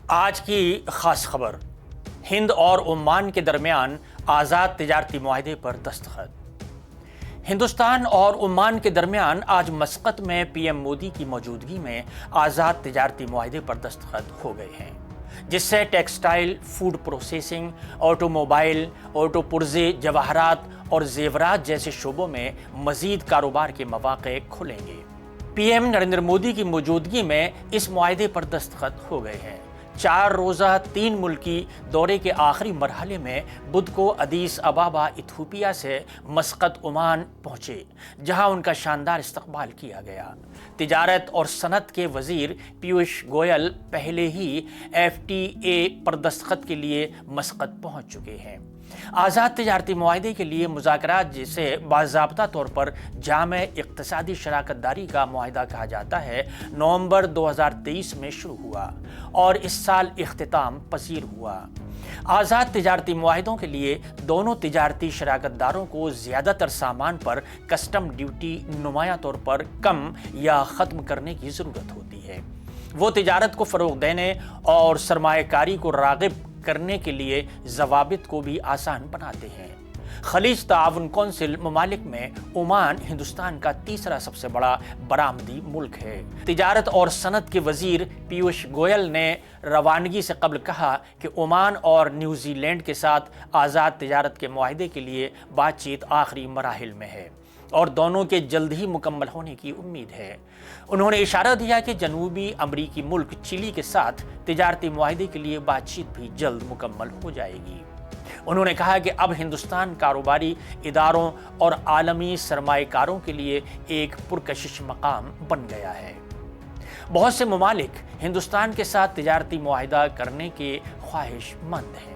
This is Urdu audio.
آج کی خاص خبر، ہند اور عمان کے درمیان آزاد تجارتی معاہدے پر دستخط۔ ہندوستان اور عمان کے درمیان آج مسقط میں پی ایم مودی کی موجودگی میں آزاد تجارتی معاہدے پر دستخط ہو گئے ہیں، جس سے textile, food processing, automobile, auto پرزے، جواہرات اور زیورات جیسے شعبوں میں مزید کاروبار کے مواقع کھلیں گے۔ پی ایم نریندر مودی کی موجودگی میں اس معاہدے پر دستخط ہو گئے ہیں۔ 4 روزہ 3 ملکی دورے کے آخری مرحلے میں بدھ کو ادیس ابابا ایتھوپیا سے مسقط عمان پہنچے، جہاں ان کا شاندار استقبال کیا گیا۔ تجارت اور صنعت کے وزیر پیوش گوئل پہلے ہی ایف ٹی اے پر دستخط کے لیے مسقط پہنچ چکے ہیں۔ آزاد تجارتی معاہدے کے لیے مذاکرات، جسے باضابطہ طور پر جامع اقتصادی شراکت داری کا معاہدہ کہا جاتا ہے، نومبر 2023 میں شروع ہوا اور اس سال اختتام پذیر ہوا۔ آزاد تجارتی معاہدوں کے لیے دونوں تجارتی شراکت داروں کو زیادہ تر سامان پر کسٹم ڈیوٹی نمایاں طور پر کم یا ختم کرنے کی ضرورت ہوتی ہے۔ وہ تجارت کو فروغ دینے اور سرمایہ کاری کو راغب کرنے کے لیے ضوابط کو بھی آسان بناتے ہیں۔ خلیج تعاون کونسل ممالک میں عمان ہندوستان کا تیسرا سب سے بڑا برآمدی ملک ہے۔ تجارت اور صنعت کے وزیر پیوش گوئل نے روانگی سے قبل کہا کہ عمان اور نیوزی لینڈ کے ساتھ آزاد تجارت کے معاہدے کے لیے بات چیت آخری مراحل میں ہے اور دونوں کے جلد ہی مکمل ہونے کی امید ہے۔ انہوں نے اشارہ دیا کہ جنوبی امریکی ملک چلی کے ساتھ تجارتی معاہدے کے لیے بات چیت بھی جلد مکمل ہو جائے گی۔ انہوں نے کہا کہ اب ہندوستان کاروباری اداروں اور عالمی سرمایہ کاروں کے لیے ایک پرکشش مقام بن گیا ہے۔ بہت سے ممالک ہندوستان کے ساتھ تجارتی معاہدہ کرنے کے خواہش مند ہیں۔